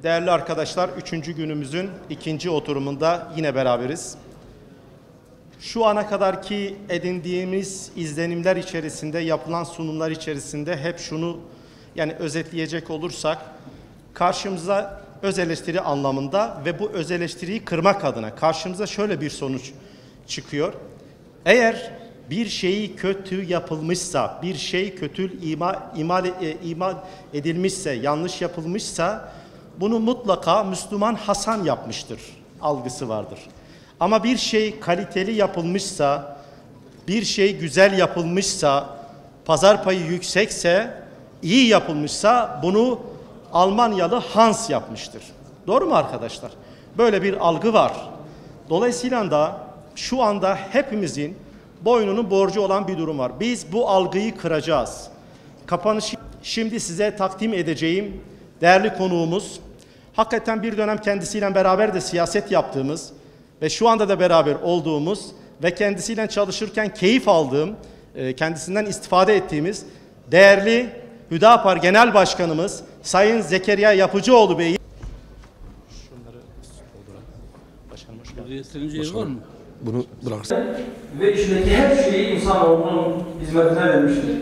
Değerli arkadaşlar, 3. günümüzün 2. oturumunda yine beraberiz. Şu ana kadarki edindiğimiz izlenimler içerisinde, yapılan sunumlar içerisinde hep şunu özetleyecek olursak, karşımıza öz eleştiri anlamında ve bu öz eleştiriyi kırmak adına karşımıza şöyle bir sonuç çıkıyor. Eğer bir şeyi kötü yapılmışsa, bir şey kötü imal edilmişse, yanlış yapılmışsa bunu mutlaka Müslüman Hasan yapmıştır algısı vardır. Ama bir şey kaliteli yapılmışsa, bir şey güzel yapılmışsa, pazar payı yüksekse, iyi yapılmışsa bunu Almanyalı Hans yapmıştır. Doğru mu arkadaşlar? Böyle bir algı var. Dolayısıyla da şu anda hepimizin boynunun borcu olan bir durum var. Biz bu algıyı kıracağız. Kapanışı şimdi size takdim edeceğim değerli konuğumuz, hakikaten bir dönem kendisiyle beraber de siyaset yaptığımız ve şu anda da beraber olduğumuz ve kendisiyle çalışırken keyif aldığım, kendisinden istifade ettiğimiz değerli Hüdapar Genel Başkanımız Sayın Zekeriya Yapıcıoğlu Bey'i. Şunları dolduran. Başkanım hoş geldiniz. Var mı? Bunu bıraksın. Ve içindeki her şeyi insanoğlunun hizmetine vermiştir.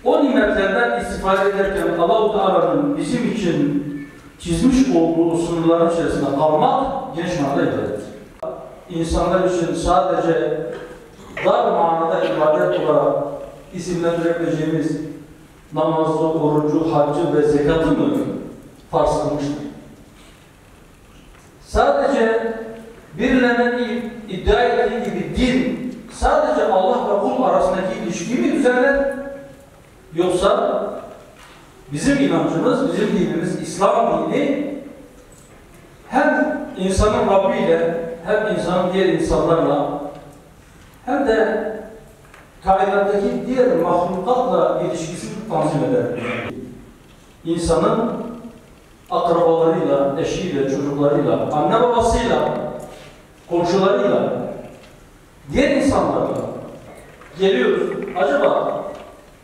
O nimetlerden istifade ederken Allah-u Teala'nın bizim için çizmiş olduğu sınırların içerisinde kalmak geniş manada ibadet. İnsanlar için sadece dar manada ibadet olarak isimlendirebileceğimiz namazı, orucu, haccı ve zekatı mı farz kılmıştır? Sadece birilerinin iddia ettiği gibi din sadece Allah ve kul arasındaki ilişkiyi mi düzenler? Yoksa bizim inancımız, bizim dinimiz, İslam dini hem insanın Rabbi ile hem insanın diğer insanlarla hem de kainattaki diğer mahlukatla ilişkisini tanzim eder. İnsanın akrabalarıyla, eşiyle, çocuklarıyla, anne babasıyla, komşularıyla, diğer insanlarla geliyoruz. Acaba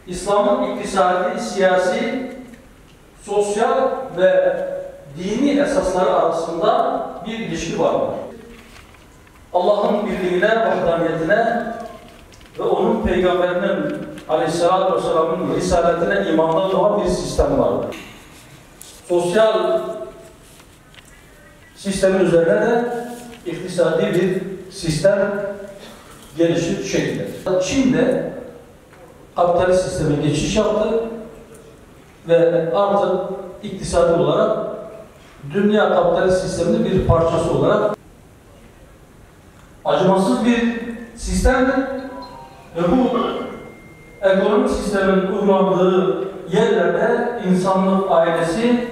İslam'ın iktisadi, siyasi, sosyal ve dini esasları arasında bir ilişki var mı? Allah'ın birliğine, vahdaniyetine ve onun peygamberinin aleyhissalatü vesselam'ın risaletine imandan doğan bir sistem vardır. Sosyal sistemin üzerine de iktisadi bir sistem gelişir şekilde. Çin'de kapitalist sisteme geçiş yaptı ve artık iktisadi olarak dünya kapitalist sisteminin bir parçası olarak acımasız bir sistemdir ve bu ekonomik sistemin uygulandığı yerlerde insanlık ailesi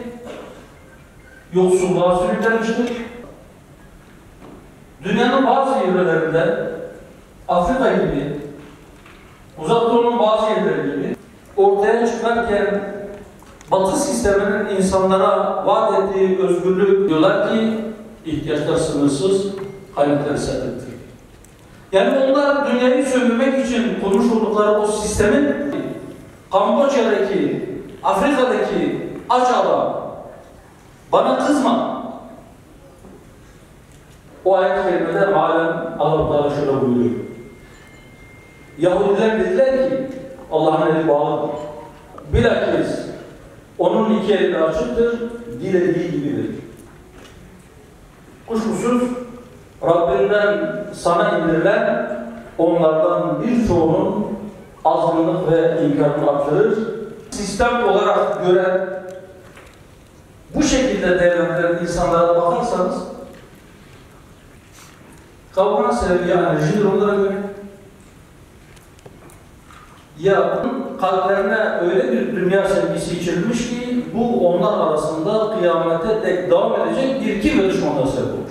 yoksulluğa sürüklenmiştir. Dünyanın bazı yerlerinde Afrika gibi, Uzak Doğu'nun bazı yerleri gibi ortaya çıkarken Batı sisteminin insanlara vaat ettiği özgürlük diyorlar ki ihtiyaçlar sınırsız, kaynaklar serttir. Yani onlar dünyayı sömürmek için kurmuş oldukları o sistemin Kamboçya'daki, Afrika'daki aç adam bana kızma. O ayet-i kerimede halen Allah şöyle buyuruyor. Yahudiler dediler ki Allah'ın eli bağlıdır. Bilakis onun iki eli açıktır, dilediği gibidir. Kuşkusuz Rabbinden sana indirilen onlardan birçoğunun azgınlık ve inkarını artırır. Sistem olarak gören, bu şekilde değerlendiren insanlara bakarsanız kavgana sebebi ya enerjidir onlara göre. Ya kalplerine öyle bir dünya sevgisi içilmiş ki bu onlar arasında kıyamete dek devam edecek bir kin ve düşmanlığa sebep olur.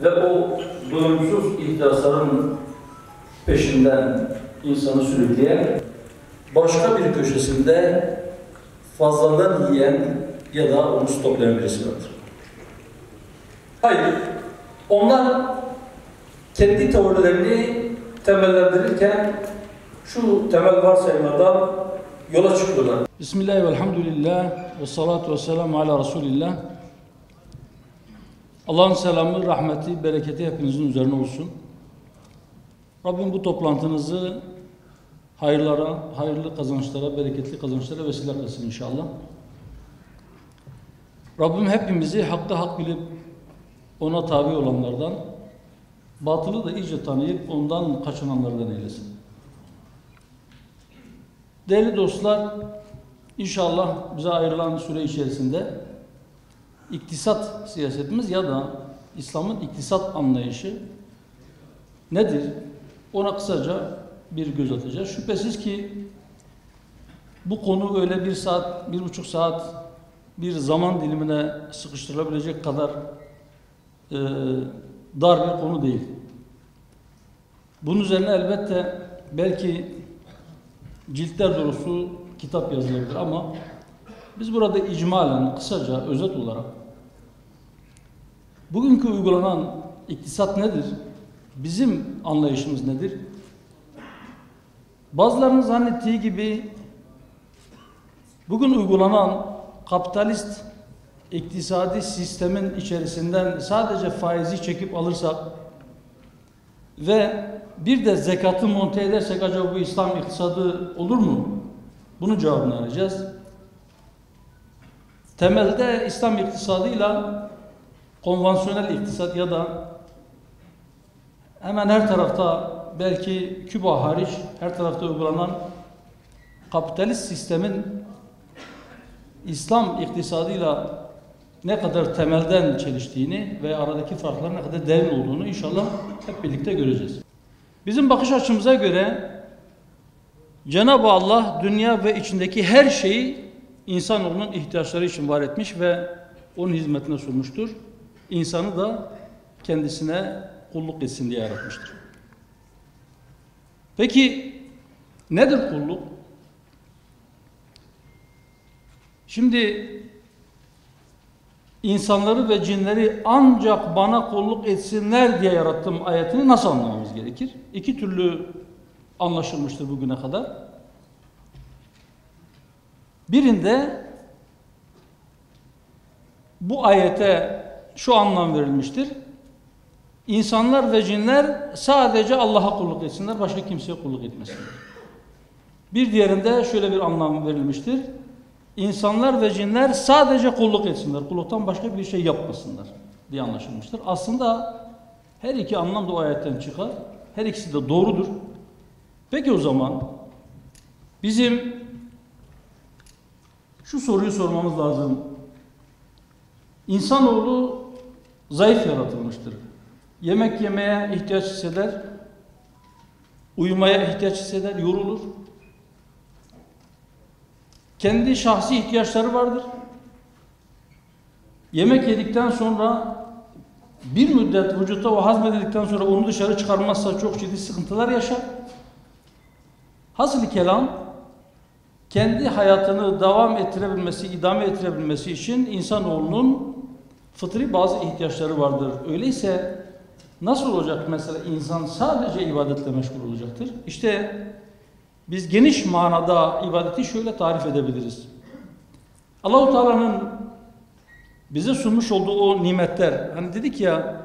Ve o doyumsuz ihtirasların peşinden insanı sürükleyen, başka bir köşesinde fazladan yiyen ya da onu stoplayan birisi vardır. Hayır, onlar kendi teorilerini temellendirirken şu temel varsayımlardan yola çıkıyorlar. Bismillah ve elhamdülillah ve salatu ve selamu ala Resulillah. Allah'ın selamı, rahmeti, bereketi hepinizin üzerine olsun. Rabbim bu toplantınızı hayırlara, hayırlı kazançlara, bereketli kazançlara vesile kılsın inşallah. Rabbim hepimizi hakkı hak bilip ona tabi olanlardan, batılı da iyice tanıyıp ondan kaçınanlardan eylesin. Değerli dostlar, inşallah bize ayrılan süre içerisinde iktisat siyasetimiz ya da İslam'ın iktisat anlayışı nedir? Ona kısaca bir göz atacağız. Şüphesiz ki bu konu öyle 1 saat, 1,5 saat bir zaman dilimine sıkıştırılabilecek kadar dar bir konu değil. Bunun üzerine elbette belki ciltler dolusu kitap yazılabilir ama biz burada icmalen, kısaca, özet olarak bugünkü uygulanan iktisat nedir? Bizim anlayışımız nedir? Bazılarının zannettiği gibi bugün uygulanan kapitalist iktisadi sistemin içerisinden sadece faizi çekip alırsak ve bir de zekatı monte edersek acaba bu İslam iktisadı olur mu? Bunun cevabını arayacağız. Temelde İslam iktisadıyla konvansiyonel iktisat ya da hemen her tarafta, belki Küba hariç her tarafta uygulanan kapitalist sistemin İslam iktisadıyla ne kadar temelden çeliştiğini ve aradaki farkların ne kadar derin olduğunu inşallah hep birlikte göreceğiz. Bizim bakış açımıza göre Cenab-ı Allah dünya ve içindeki her şeyi insanoğlunun ihtiyaçları için var etmiş ve onun hizmetine sunmuştur. İnsanı da kendisine kulluk etsin diye yaratmıştır. Peki nedir kulluk? Şimdi insanları ve cinleri ancak bana kulluk etsinler diye yarattım ayetini nasıl anlamamız gerekir? İki türlü anlaşılmıştır bugüne kadar. Birinde bu ayete şu anlam verilmiştir. İnsanlar ve cinler sadece Allah'a kulluk etsinler, başka kimseye kulluk etmesinler. Bir diğerinde şöyle bir anlam verilmiştir. İnsanlar ve cinler sadece kulluk etsinler, kulluktan başka bir şey yapmasınlar diye anlaşılmıştır. Aslında her iki anlam da o ayetten çıkar. Her ikisi de doğrudur. Peki o zaman bizim şu soruyu sormamız lazım. İnsanoğlu zayıf yaratılmıştır. Yemek yemeye ihtiyaç hisseder, uyumaya ihtiyaç hisseder, yorulur. Kendi şahsi ihtiyaçları vardır. Yemek yedikten sonra bir müddet vücutta o hazmedildikten sonra onu dışarı çıkarmazsa çok ciddi sıkıntılar yaşar. Hasılı kelam, kendi hayatını devam ettirebilmesi, idame ettirebilmesi için insanoğlunun fıtri bazı ihtiyaçları vardır. Öyleyse nasıl olacak mesela insan sadece ibadetle meşgul olacaktır? İşte biz geniş manada ibadeti şöyle tarif edebiliriz. Allah-u Teala'nın bize sunmuş olduğu o nimetler, hani dedik ya,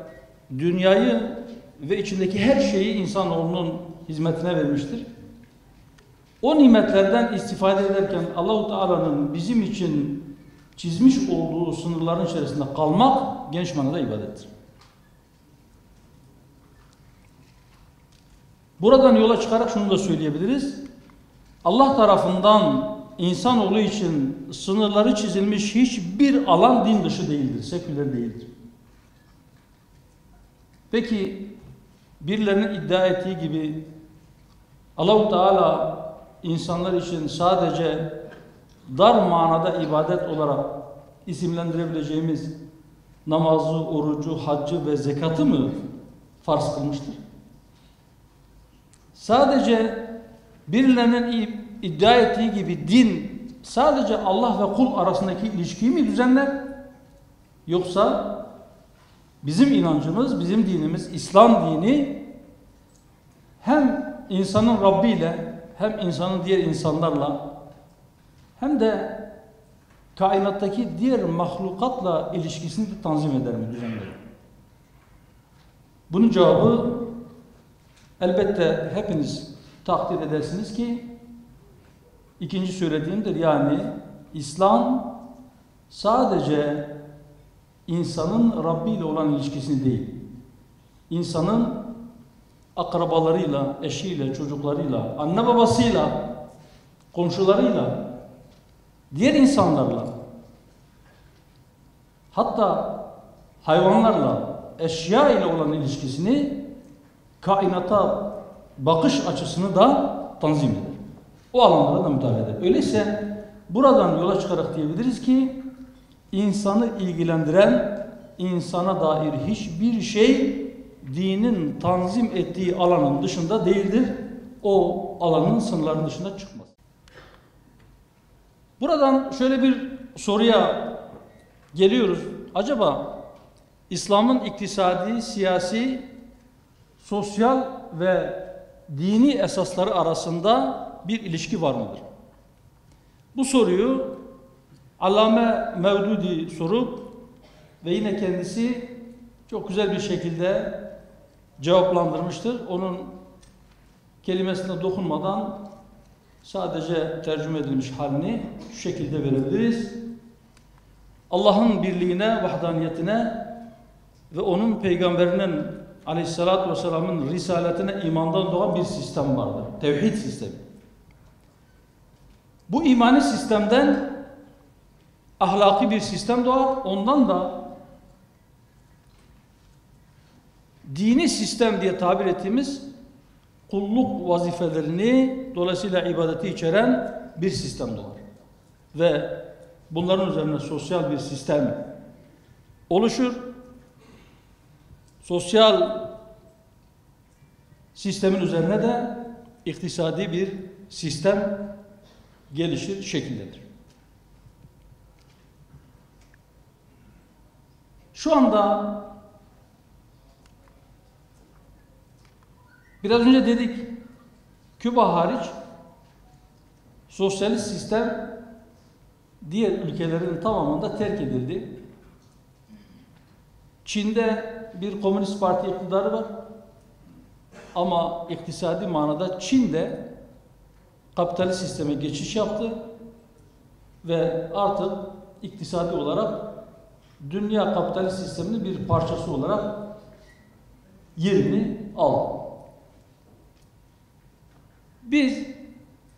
dünyayı ve içindeki her şeyi insanoğlunun hizmetine vermiştir. O nimetlerden istifade ederken Allah-u Teala'nın bizim için çizmiş olduğu sınırların içerisinde kalmak geniş manada ibadettir. Buradan yola çıkarak şunu da söyleyebiliriz. Allah tarafından insanoğlu için sınırları çizilmiş hiçbir alan din dışı değildir, seküler değildir. Peki birilerinin iddia ettiği gibi Allah-u Teala insanlar için sadece dar manada ibadet olarak isimlendirebileceğimiz namazı, orucu, haccı ve zekatı mı farz kılmıştır? Sadece birilerinin iddia ettiği gibi din sadece Allah ve kul arasındaki ilişkiyi mi düzenler? Yoksa bizim inancımız, bizim dinimiz, İslam dini hem insanın Rabbi ile hem insanın diğer insanlarla hem de kainattaki diğer mahlukatla ilişkisini de tanzim eder mi, düzenler mi? Bunun cevabı elbette hepiniz takdir edersiniz ki ikinci söylediğimdir. Yani İslam sadece insanın Rabbi ile olan ilişkisini değil, insanın akrabalarıyla, eşiyle, çocuklarıyla, anne babasıyla, komşularıyla, diğer insanlarla, hatta hayvanlarla, eşya ile olan ilişkisini, kainata bakış açısını da tanzim eder. O alanlara da müdahale eder. Öyleyse buradan yola çıkarak diyebiliriz ki insanı ilgilendiren, insana dair hiçbir şey dinin tanzim ettiği alanın dışında değildir. O alanın sınırlarının dışında çıkmaz. Buradan şöyle bir soruya geliyoruz. Acaba İslam'ın iktisadi, siyasi, sosyal ve dini esasları arasında bir ilişki var mıdır? Bu soruyu Allame Mevdudi sorup ve yine kendisi çok güzel bir şekilde cevaplandırmıştır. Onun kelimesine dokunmadan sadece tercüme edilmiş halini şu şekilde verebiliriz. Allah'ın birliğine, vahdaniyetine ve onun peygamberinin aleyhissalatü vesselamın risaletine imandan doğan bir sistem vardır. Tevhid sistemi. Bu imani sistemden ahlaki bir sistem doğar. Ondan da dini sistem diye tabir ettiğimiz kulluk vazifelerini, dolayısıyla ibadeti içeren bir sistem doğar. Ve bunların üzerine sosyal bir sistem oluşur. Sosyal sistemin üzerine de iktisadi bir sistem gelişir, şekillenir. Şu anda biraz önce dedik, Küba hariç sosyalist sistem diğer ülkelerin tamamında terk edildi. Çin'de bir komünist parti iktidarı var. Ama iktisadi manada Çin'de kapitalist sisteme geçiş yaptı ve artık iktisadi olarak dünya kapitalist sisteminin bir parçası olarak yerini aldı. Biz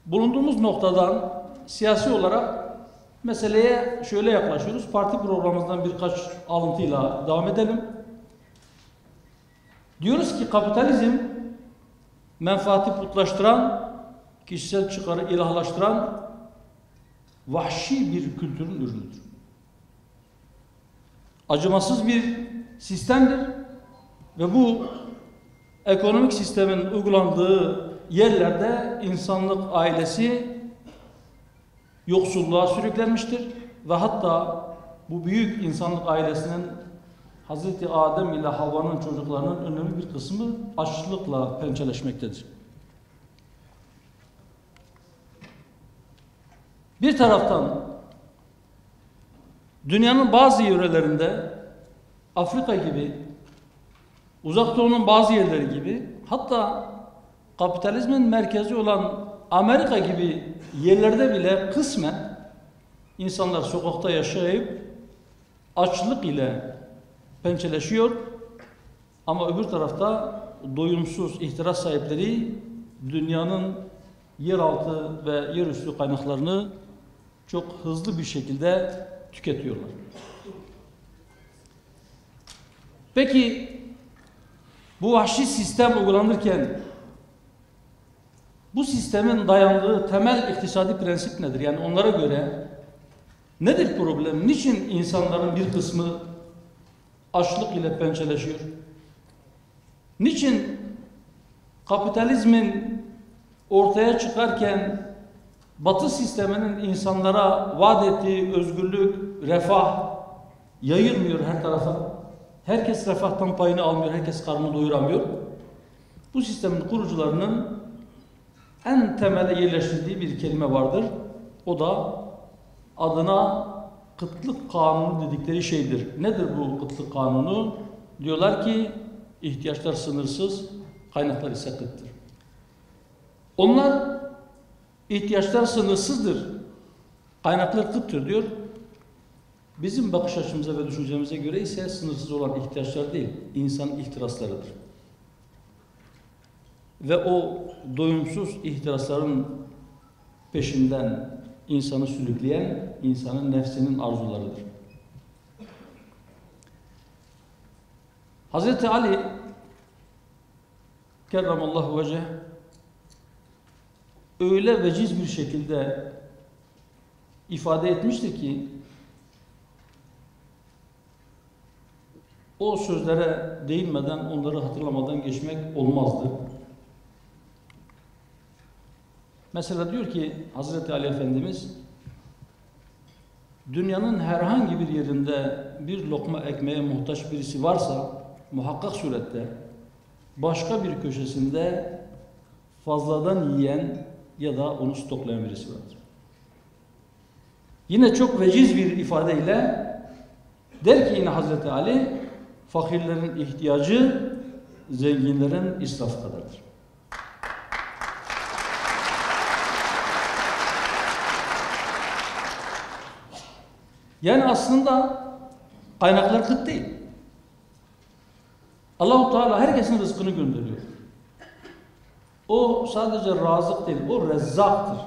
bulunduğumuz noktadan siyasi olarak meseleye şöyle yaklaşıyoruz. Parti programımızdan birkaç alıntıyla devam edelim. Diyoruz ki kapitalizm menfaati putlaştıran, kişisel çıkarı ilahlaştıran vahşi bir kültürün ürünüdür. Acımasız bir sistemdir ve bu ekonomik sistemin uygulandığı yerlerde insanlık ailesi yoksulluğa sürüklenmiştir ve hatta bu büyük insanlık ailesinin Hazreti Adem ile Havva'nın çocuklarının önemli bir kısmı açlıkla pençeleşmektedir. Bir taraftan dünyanın bazı yörelerinde Afrika gibi, Uzak Doğu'nun bazı yerleri gibi, hatta kapitalizmin merkezi olan Amerika gibi yerlerde bile kısmen insanlar sokakta yaşayıp açlık ile pençeleşiyor. Ama öbür tarafta doyumsuz ihtiras sahipleri dünyanın yeraltı ve yerüstü kaynaklarını çok hızlı bir şekilde tüketiyorlar. Peki bu vahşi sistem uygulanırken bu sistemin dayandığı temel iktisadi prensip nedir? Yani onlara göre nedir problem? Niçin insanların bir kısmı açlık ile pençeleşiyor? Niçin kapitalizmin ortaya çıkarken Batı sisteminin insanlara vaat ettiği özgürlük, refah yayılmıyor her tarafa? Herkes refahtan payını almıyor, herkes karnını doyuramıyor. Bu sistemin kurucularının en temele yerleştirdiği bir kelime vardır. O da adına kıtlık kanunu dedikleri şeydir. Nedir bu kıtlık kanunu? Diyorlar ki ihtiyaçlar sınırsız, kaynaklar ise kıttır. Onlar ihtiyaçlar sınırsızdır, kaynaklar kıttır diyor. Bizim bakış açımıza ve düşüncemize göre ise sınırsız olan ihtiyaçlar değil, insanın ihtiraslarıdır. Ve o doyumsuz ihtirasların peşinden insanı sürükleyen insanın nefsinin arzularıdır. Hazreti Ali kerramallahu veceh öyle veciz bir şekilde ifade etmiştir ki o sözlere değinmeden, onları hatırlamadan geçmek olmazdı. Mesela diyor ki Hazreti Ali Efendimiz, dünyanın herhangi bir yerinde bir lokma ekmeğe muhtaç birisi varsa muhakkak surette başka bir köşesinde fazladan yiyen ya da onu stoklayan birisi vardır. Yine çok veciz bir ifadeyle der ki yine Hazreti Ali, fakirlerin ihtiyacı zenginlerin israfı kadardır. Yani aslında kaynaklar kıt değil. Allah-u Teala herkesin rızkını gönderiyor. O sadece razık değil, o rezzaktır.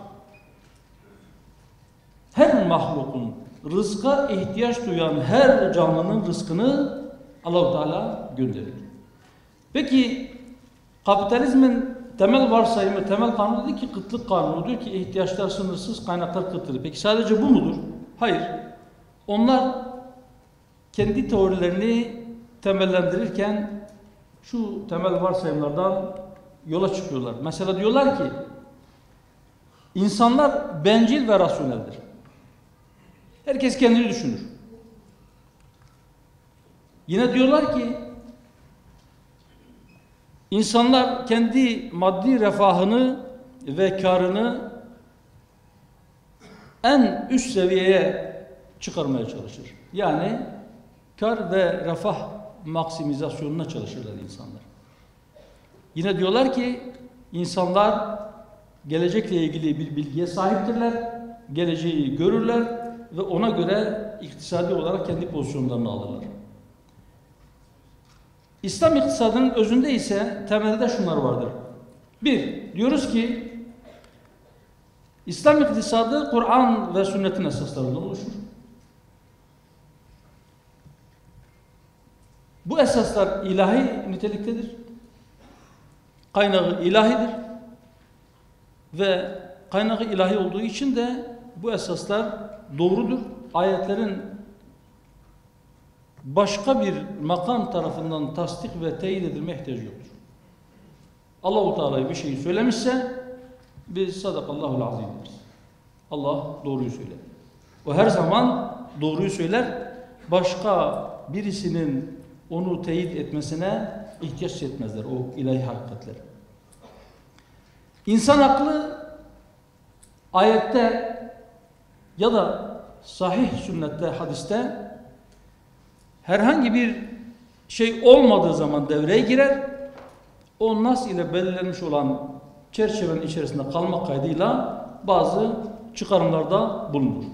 Her mahlukun, rızka ihtiyaç duyan her canlının rızkını Allah-u Teala gönderiyor. Peki kapitalizmin temel varsayımı, temel kanunu dedi ki kıtlık kanunu, diyor ki ihtiyaçlar sınırsız, kaynaklar kıtlıdır. Peki sadece bu mudur? Hayır. Onlar kendi teorilerini temellendirirken şu temel varsayımlardan yola çıkıyorlar. Mesela diyorlar ki insanlar bencil ve rasyoneldir. Herkes kendini düşünür. Yine diyorlar ki insanlar kendi maddi refahını ve karını en üst seviyeye çıkarmaya çalışır. Yani kar ve refah maksimizasyonuna çalışırlar insanlar. Yine diyorlar ki insanlar gelecekle ilgili bir bilgiye sahiptirler, geleceği görürler ve ona göre iktisadi olarak kendi pozisyonlarını alırlar. İslam iktisadının özünde ise temelde şunlar vardır. Bir, diyoruz ki İslam iktisadı Kur'an ve sünnetin esaslarından oluşur. Bu esaslar ilahi niteliktedir. Kaynağı ilahidir. Ve kaynağı ilahi olduğu için de bu esaslar doğrudur. Ayetlerin başka bir makam tarafından tasdik ve teyit edilmeye ihtiyacı yoktur. Allah-u Teala bir şeyi söylemişse biz sadakallahul azim deriz. Allah doğruyu söyler. O her zaman doğruyu söyler. Başka birisinin onu teyit etmesine ihtiyaç etmezler o ilahi hakikatler. İnsan aklı ayette ya da sahih sünnette, hadiste herhangi bir şey olmadığı zaman devreye girer. O nas ile belirlenmiş olan çerçevenin içerisinde kalmak kaydıyla bazı çıkarımlarda bulunur.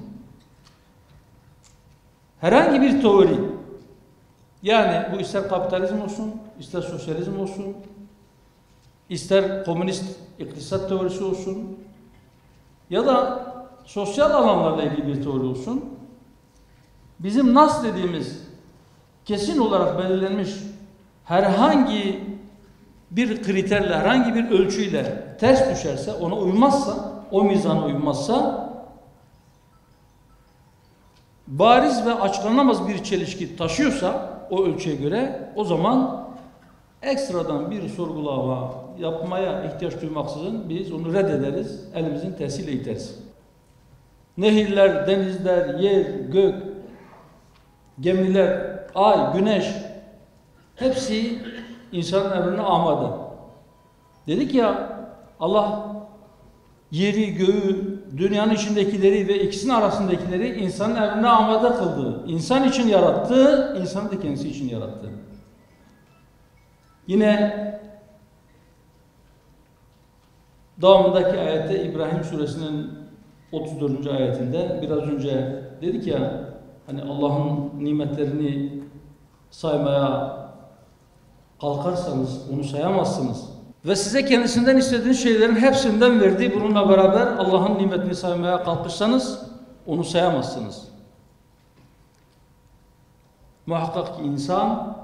Herhangi bir teori, yani bu ister kapitalizm olsun, ister sosyalizm olsun, ister komünist iktisat teorisi olsun ya da sosyal alanlarla ilgili bir teori olsun, bizim nas dediğimiz kesin olarak belirlenmiş herhangi bir kriterle, herhangi bir ölçüyle ters düşerse, ona uymazsa, o mizana uymazsa, bariz ve açıklanamaz bir çelişki taşıyorsa o ölçüye göre, o zaman ekstradan bir sorgulama yapmaya ihtiyaç duymaksızın biz onu reddederiz, elimizin tersiyle iteriz. Nehirler, denizler, yer, gök, gemiler, ay, güneş hepsi insanın emrine amade. Dedik ya Allah yeri, göğü dünyanın içindekileri ve ikisinin arasındakileri insanın emrine amade kıldı. İnsan için yarattı, insanı da kendisi için yarattı. Yine devamındaki ayette İbrahim suresinin 34. ayetinde biraz önce dedik ya, hani Allah'ın nimetlerini saymaya kalkarsanız onu sayamazsınız. Ve size kendisinden istediğiniz şeylerin hepsinden verdiği, bununla beraber Allah'ın nimetini saymaya kalkışsanız onu sayamazsınız. Muhakkak ki insan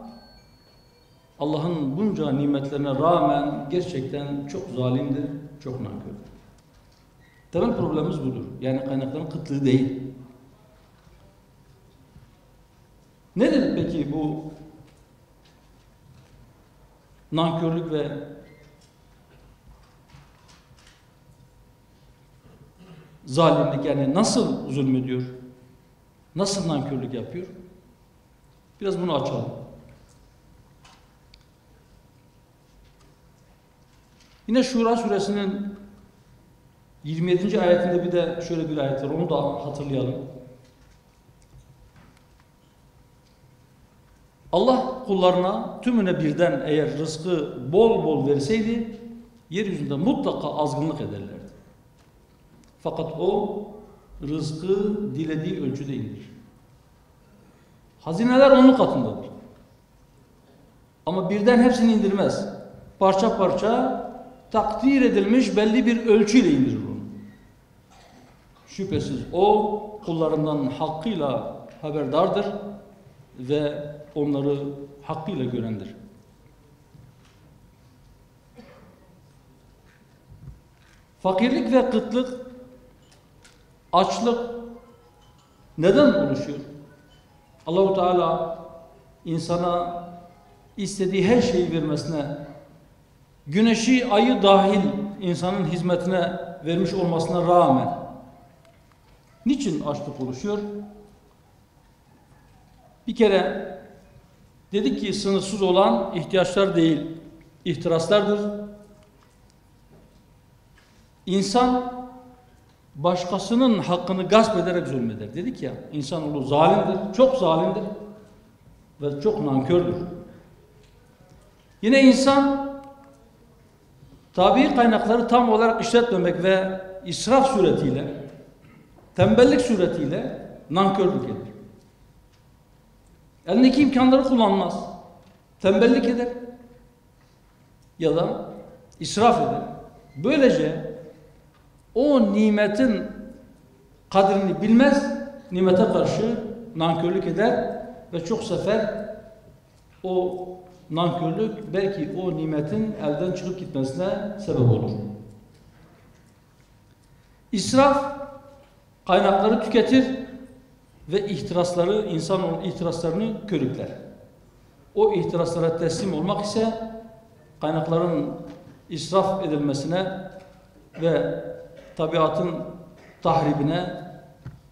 Allah'ın bunca nimetlerine rağmen gerçekten çok zalimdir, çok nankördür. Temel problemimiz budur. Yani kaynakların kıtlığı değil. Nedir peki bu nankörlük ve zalimlik? Yani nasıl zulmediyor? Nasıl nankörlük yapıyor? Biraz bunu açalım. Yine Şura suresinin 27. ayetinde bir de şöyle bir ayet var. Onu da hatırlayalım. Allah kullarına tümüne birden eğer rızkı bol bol verseydi yeryüzünde mutlaka azgınlık ederlerdi. Fakat o rızkı dilediği ölçüde indirir. Hazineler onun katındadır. Ama birden hepsini indirmez. Parça parça takdir edilmiş belli bir ölçüyle indirir onu. Şüphesiz o kullarından hakkıyla haberdardır ve onları hakkıyla görendir. Fakirlik ve kıtlık, açlık neden oluşuyor? Allah-u Teala insana istediği her şeyi vermesine, güneşi, ayı dahil insanın hizmetine vermiş olmasına rağmen niçin açlık oluşuyor? Bir kere dedik ki sınırsız olan ihtiyaçlar değil, ihtiraslardır. İnsan başkasının hakkını gasp ederek zulmeder. Dedik ya, insanoğlu zalimdir, çok zalimdir ve çok nankördür. Yine insan tabii kaynakları tam olarak işletmemek ve israf suretiyle, tembellik suretiyle nankörlük eder. Elindeki imkanları kullanmaz. Tembellik eder ya da israf eder. Böylece o nimetin kadrini bilmez, nimete karşı nankörlük eder ve çok sefer o nankörlük belki o nimetin elden çıkıp gitmesine sebep olur. İsraf kaynakları tüketir ve ihtirasları, insan ihtiraslarını körükler. O ihtiraslara teslim olmak ise kaynakların israf edilmesine ve tabiatın tahribine,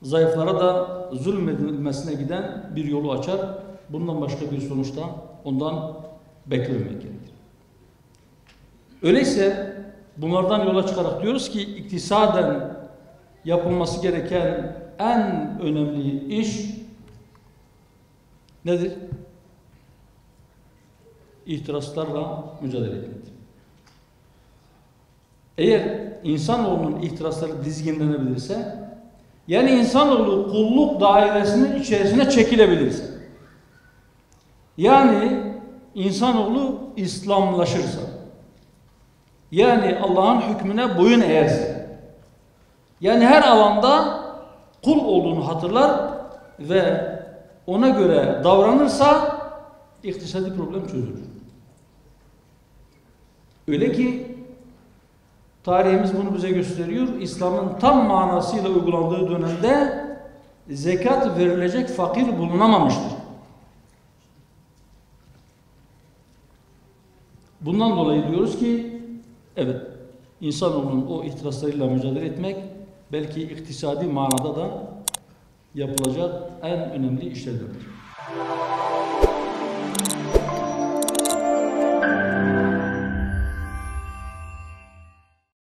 zayıflara da zulmedilmesine giden bir yolu açar. Bundan başka bir sonuçta ondan beklememek gerekir. Öyleyse bunlardan yola çıkarak diyoruz ki iktisaden yapılması gereken en önemli iş nedir? İhtiraslarla mücadele etmektir. Eğer insanoğlunun ihtirasları dizginlenebilirse, yani insanoğlu kulluk dairesinin içerisine çekilebilirse, yani insanoğlu İslamlaşırsa, yani Allah'ın hükmüne boyun eğerse, yani her alanda kul olduğunu hatırlar ve ona göre davranırsa iktisadi problem çözülür. Öyle ki tarihimiz bunu bize gösteriyor. İslam'ın tam manasıyla uygulandığı dönemde zekat verilecek fakir bulunamamıştır. Bundan dolayı diyoruz ki evet, insanoğlunun o ihtiraslarıyla mücadele etmek belki iktisadi manada da yapılacak en önemli işlerdendir.